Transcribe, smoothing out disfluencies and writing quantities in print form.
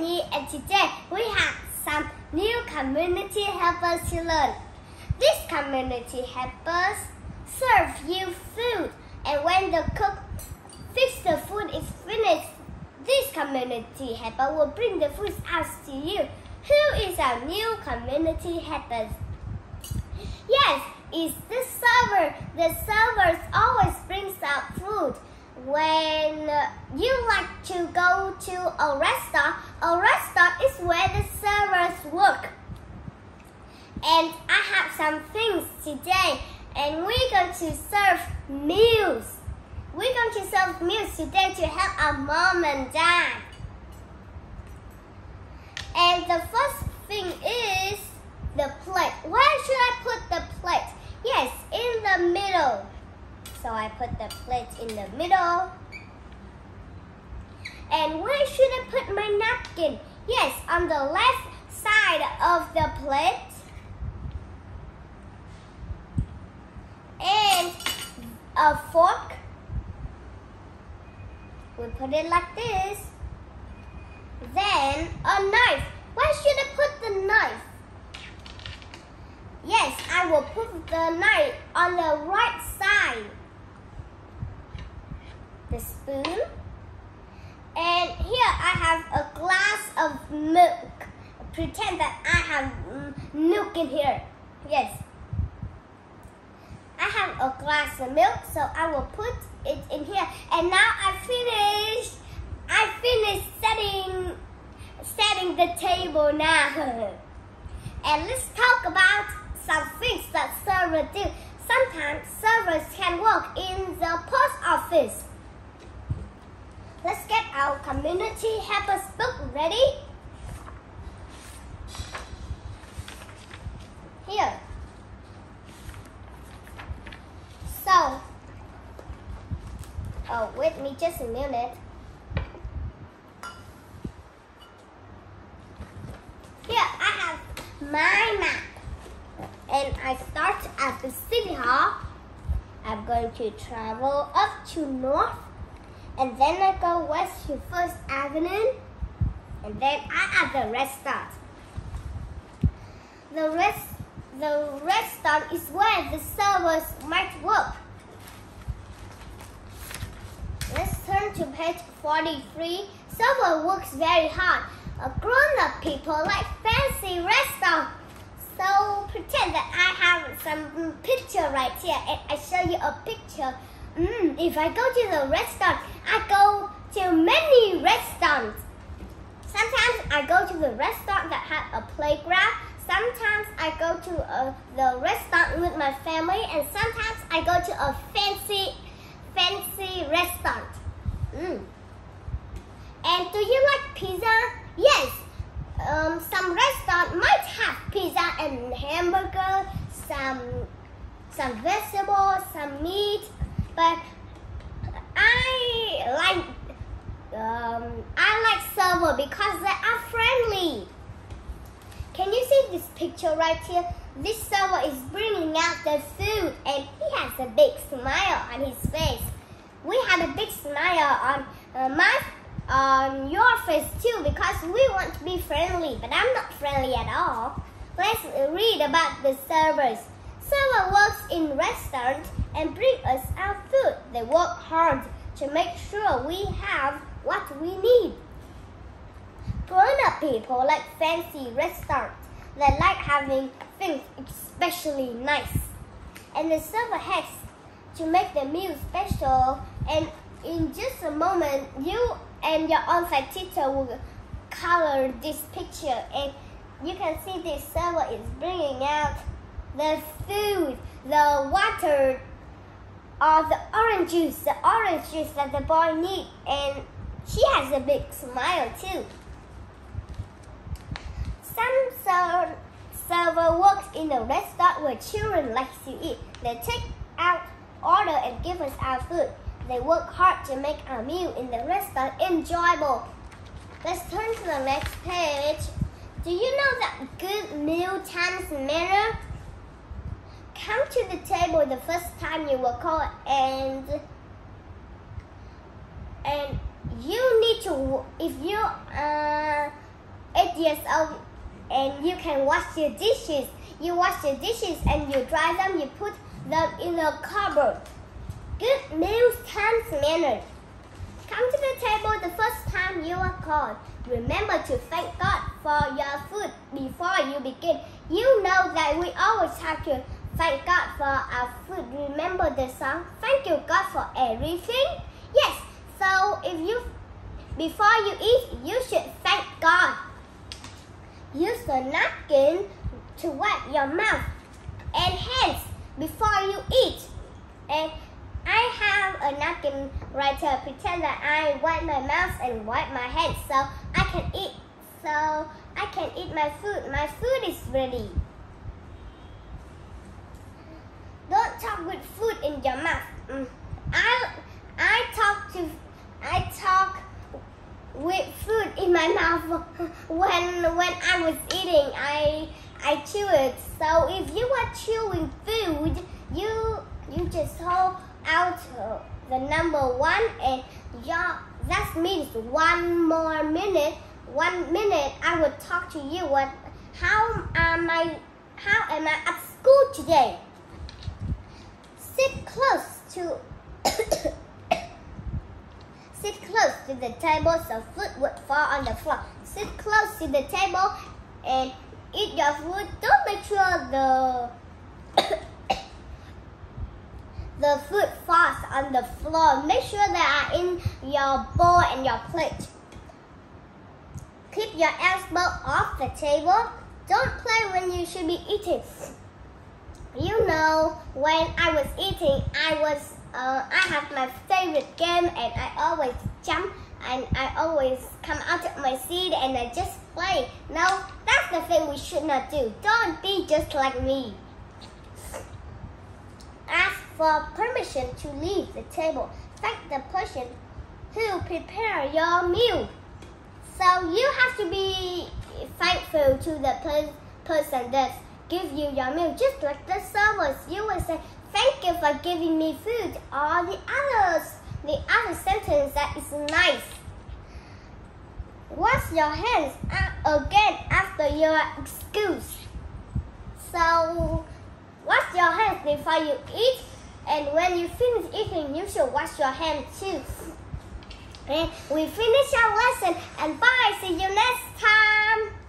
Whitney, and today we have some new community helpers to learn. These community helpers serve you food, and when the cook thinks the food is finished, this community helper will bring the food out to you. Who is our new community helper? Yes, it's the server. The servers always brings out food. When you like to go to a restaurant is where the servers work. And I have some things today, and we're going to serve meals. We're going to serve meals today to help our mom and dad. And the first thing is the plate. Where should I put the plate? Yes, in the middle. So I put the plate in the middle. And where should I put my napkin? Yes, on the left side of the plate. And a fork. We put it like this. Then a knife. Where should I put the knife? Yes, I will put the knife on the right side. The spoon. And here I have a glass of milk. Pretend that I have milk in here. Yes. I have a glass of milk, so I will put it in here. And now I finished setting the table now. And let's talk about some things that servers do. Sometimes servers can work in the post office. Let's get our community helpers book ready. Here. So, wait me just a minute. Here I have my map. And I start at the city hall. I'm going to travel up to north. And then I go west to First Avenue. And then I have the restaurant. The restaurant is where the servers might work. Let's turn to page 43. Server works very hard. Grown-up people like fancy restaurants. So pretend that I have some picture right here, and I show you a picture. If I go to the restaurant, I go to many restaurants. Sometimes I go to the restaurant that have a playground. Sometimes I go to the restaurant with my family, and sometimes I go to a fancy restaurant. And do you like pizza? Yes. Some restaurants might have pizza and hamburger, some vegetables, some meat, but I like server because they are friendly. Can you see this picture right here? This server is bringing out the food, and he has a big smile on his face. We have a big smile on your face too, because we want to be friendly, but I'm not friendly at all. Let's read about the servers. Server works in restaurants and bring us our food. They work hard to make sure we have what we need. Grown-up people like fancy restaurants. They like having things especially nice. And the server has to make the meal special. And in just a moment, you and your on-site teacher will color this picture. And you can see this server is bringing out the food, the water, or the orange juice that the boy needs. And she has a big smile too. Some server works in a restaurant where children like to eat. They take out order and give us our food. They work hard to make our meal in the restaurant enjoyable. Let's turn to the next page. Do you know that good meal times matter? Come to the table the first time you were called, and you need to, if you years old and you can wash your dishes. You wash your dishes and you dry them, you put them in a cupboard. Good meals comes mannered. Come to the table the first time you are called. Remember to thank God for your food before you begin. You know that we always have to thank God for our food. Remember the song, thank you God for everything? Yes, so before you eat, you should thank God. Use a napkin to wipe your mouth and hands before you eat. And I have a napkin right here. Pretend that I wipe my mouth and wipe my hands so I can eat. So I can eat my food. My food is ready. Don't talk with food in your mouth. I talk with food in my mouth when I was eating. I chew it. So if you are chewing food, you just hold out the number 1 and that means 1 more minute. 1 minute I will talk to you. How am I at school today? Sit close to the table so food would fall on the floor. Sit close to the table and eat your food. Don't make sure the food falls on the floor. Make sure they are in your bowl and your plate. Keep your elbow off the table. Don't play when you should be eating. You know, when I was eating, I have my favorite game and I always jump and I always come out of my seat and I just play. No, that's the thing we should not do. Don't be just like me. Ask for permission to leave the table. Thank the person who prepared your meal. So you have to be thankful to the person that give you your meal. Just like the servers, you will say, thank you for giving me food. Or the other sentence that is nice. Wash your hands again after your excuse. So wash your hands before you eat, and when you finish eating, you should wash your hands too. And we finish our lesson, and bye. See you next time.